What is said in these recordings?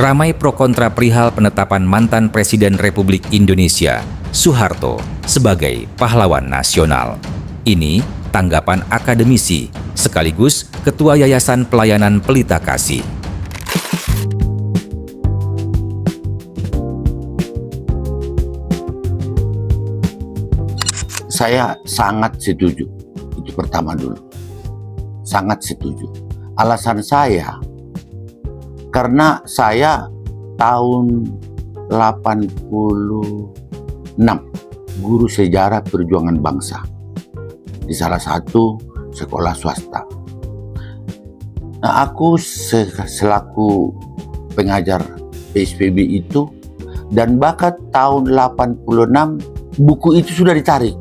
Ramai pro kontra perihal penetapan mantan Presiden Republik Indonesia, Soeharto, sebagai pahlawan nasional. Ini tanggapan akademisi, sekaligus Ketua Yayasan Pelayanan Pelita Kasih. Saya sangat setuju. Itu pertama dulu. Sangat setuju. Alasan saya, karena saya tahun 86 guru sejarah perjuangan bangsa di salah satu sekolah swasta. Nah, aku selaku pengajar PSPB itu, dan bahkan tahun 86 buku itu sudah ditarik.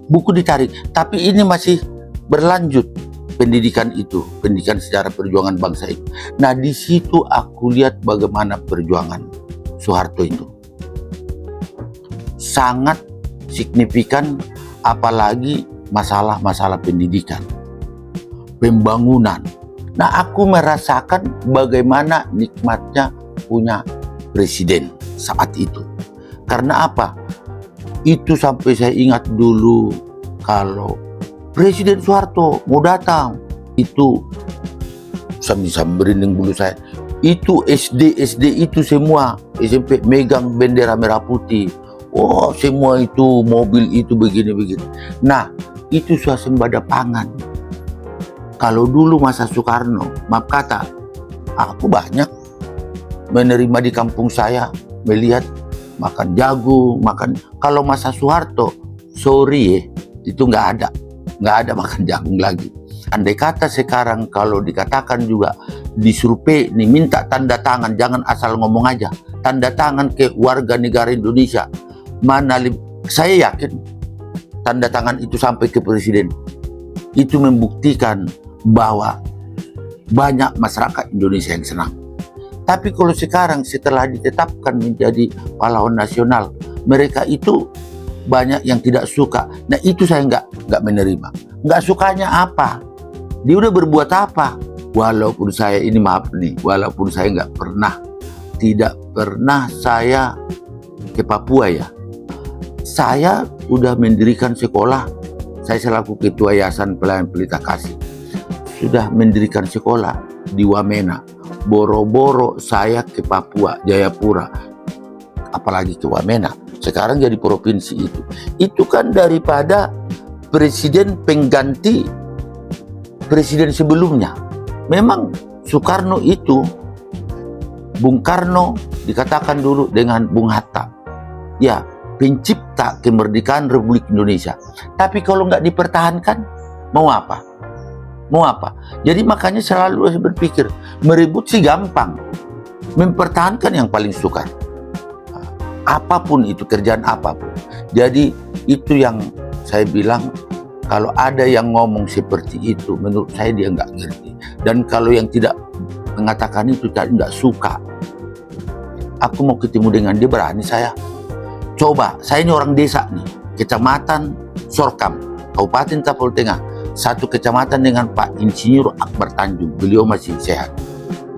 Buku ditarik, tapi ini masih berlanjut pendidikan itu, pendidikan sejarah perjuangan bangsa itu. Nah, di situ aku lihat bagaimana perjuangan Soeharto itu sangat signifikan, apalagi masalah-masalah pendidikan, pembangunan. Nah, aku merasakan bagaimana nikmatnya punya presiden saat itu. Karena apa? Itu sampai saya ingat dulu, kalau Presiden Soeharto mau datang, itu bisa merinding bulu saya. Itu SD itu semua, SMP megang bendera merah putih. Oh, semua itu mobil itu begini-begini. Nah, itu swasembada pangan. Kalau dulu masa Soekarno, maaf kata, aku banyak menerima di kampung saya, melihat makan jagung, makan. Kalau masa Soeharto, sorry itu nggak ada makan jagung lagi. Andai kata sekarang kalau dikatakan juga disurvei nih, minta tanda tangan, jangan asal ngomong aja, tanda tangan ke warga negara Indonesia, saya yakin tanda tangan itu sampai ke presiden. Itu membuktikan bahwa banyak masyarakat Indonesia yang senang. Tapi kalau sekarang setelah ditetapkan menjadi pahlawan nasional, mereka itu banyak yang tidak suka. Nah, itu saya nggak menerima. Nggak sukanya apa? Dia udah berbuat apa? Walaupun saya ini, maaf nih, walaupun saya tidak pernah saya ke Papua ya. Saya udah mendirikan sekolah. Saya selaku Ketua Yayasan Pelayanan Pelita Kasih sudah mendirikan sekolah di Wamena. Boro-boro saya ke Papua, Jayapura, apalagi ke Wamena. Sekarang jadi provinsi itu. Itu kan daripada presiden pengganti presiden sebelumnya. Memang Soekarno itu, Bung Karno dikatakan dulu dengan Bung Hatta, ya, pencipta kemerdekaan Republik Indonesia. Tapi kalau nggak dipertahankan, mau apa? Mau apa? Jadi makanya selalu saya berpikir, merebut sih gampang, mempertahankan yang paling sukar. Apapun itu, kerjaan apapun. Jadi itu yang saya bilang, kalau ada yang ngomong seperti itu, menurut saya dia nggak ngerti. Dan kalau yang tidak mengatakan itu, tidak suka. Aku mau ketemu dengan dia, berani saya. Coba, saya ini orang desa nih, Kecamatan Sorkam, Kabupaten Tapol Tengah. Satu kecamatan dengan Pak Insinyur Akbar Tanjung, beliau masih sehat.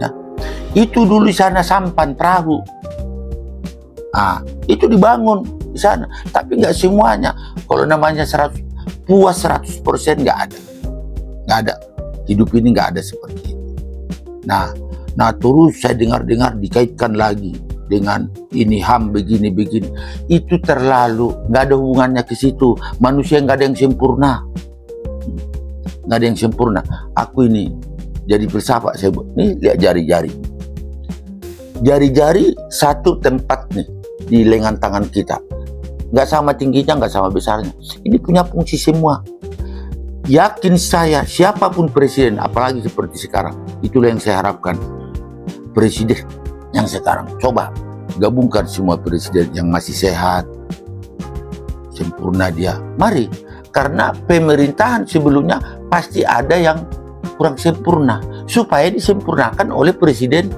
Nah, itu dulu di sana sampan perahu. Itu dibangun di sana, tapi nggak semuanya. Kalau namanya 100% nggak ada. Hidup ini nggak ada seperti itu. Nah terus saya dengar dikaitkan lagi dengan ini HAM begini. Itu terlalu, nggak ada hubungannya ke situ. Manusia nggak ada yang sempurna. Nggak ada yang sempurna. Aku ini jadi filsafat, saya buat. Nih, lihat jari-jari. Jari-jari satu tempat nih di lengan tangan kita. Nggak sama tingginya, nggak sama besarnya. Ini punya fungsi semua. Yakin saya, siapapun presiden, apalagi seperti sekarang, itulah yang saya harapkan. Presiden yang sekarang, coba gabungkan semua presiden yang masih sehat, sempurna dia. Mari, karena pemerintahan sebelumnya pasti ada yang kurang sempurna, supaya disempurnakan oleh presiden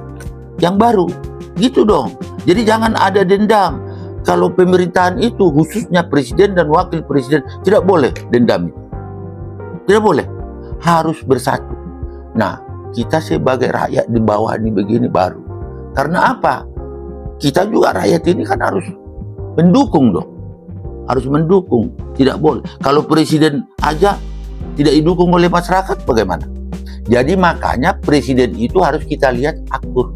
yang baru. Gitu dong. Jadi jangan ada dendam. Kalau pemerintahan itu, khususnya presiden dan wakil presiden, tidak boleh dendam. Tidak boleh. Harus bersatu. Nah, kita sebagai rakyat di bawah ini begini baru. Karena apa? Kita juga rakyat ini kan harus mendukung dong. Harus mendukung, tidak boleh. Kalau presiden aja tidak didukung oleh masyarakat, bagaimana? Jadi makanya presiden itu harus kita lihat aktor.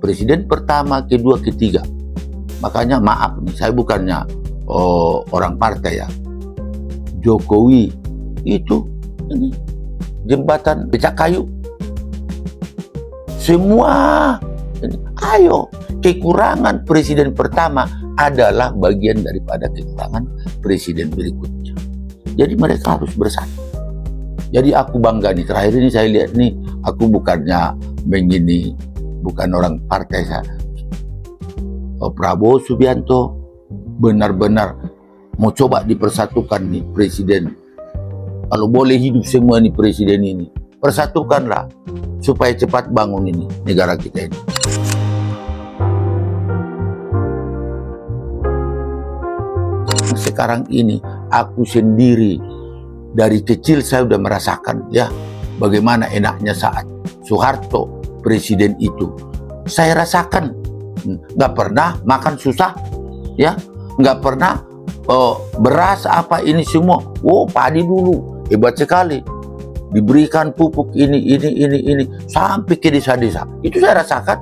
Presiden pertama, kedua, ketiga. Makanya maaf nih, saya bukannya orang partai ya. Jokowi itu ini jembatan becak kayu. Semua ini, ayo, kekurangan presiden pertama adalah bagian daripada kekurangan presiden berikutnya. Jadi mereka harus bersatu. Jadi aku bangga nih, terakhir ini saya lihat nih, aku bukannya begini, bukan orang partai saya. Prabowo Subianto benar-benar mau coba dipersatukan nih presiden. Kalau boleh hidup semua nih presiden ini, persatukanlah supaya cepat bangun ini negara kita ini. Sekarang ini aku sendiri dari kecil saya sudah merasakan ya bagaimana enaknya saat Soeharto presiden itu. Saya rasakan nggak pernah makan susah, ya nggak pernah beras apa ini semua. Padi dulu hebat sekali, diberikan pupuk ini sampai ke desa-desa. Itu saya rasakan.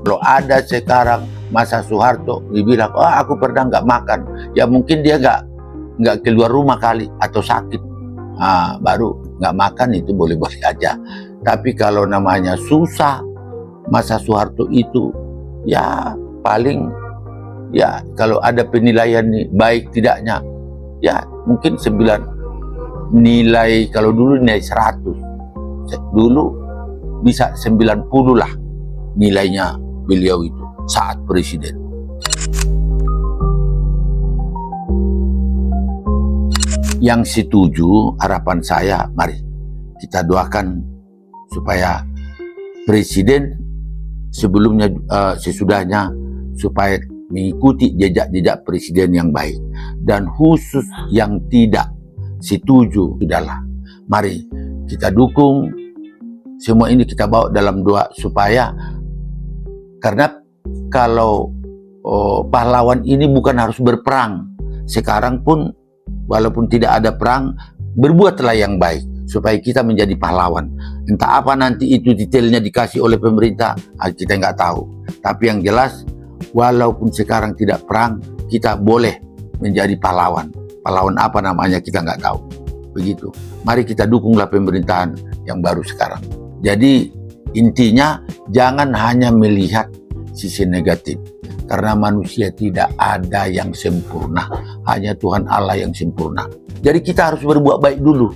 Kalau ada sekarang masa Soeharto dibilang, aku pernah nggak makan, ya mungkin dia nggak keluar rumah kali atau sakit, baru nggak makan, itu boleh-boleh aja. Tapi kalau namanya susah masa Soeharto itu, ya paling ya kalau ada penilaian nih baik tidaknya, ya mungkin 9 nilai, kalau dulu nilai 100, dulu bisa 90 lah nilainya beliau itu saat presiden. Yang setuju, harapan saya, mari kita doakan supaya presiden sebelumnya, sesudahnya, supaya mengikuti jejak-jejak presiden yang baik. Dan khusus yang tidak setuju, sudahlah, mari kita dukung. Semua ini kita bawa dalam doa supaya, karena kalau pahlawan ini bukan harus berperang. Sekarang pun walaupun tidak ada perang, berbuatlah yang baik supaya kita menjadi pahlawan. Entah apa nanti itu detailnya dikasih oleh pemerintah, kita nggak tahu. Tapi yang jelas, walaupun sekarang tidak perang, kita boleh menjadi pahlawan. Pahlawan apa namanya kita nggak tahu. Begitu. Mari kita dukunglah pemerintahan yang baru sekarang. Jadi intinya jangan hanya melihat sisi negatif. Karena manusia tidak ada yang sempurna. Hanya Tuhan Allah yang sempurna. Jadi kita harus berbuat baik dulu.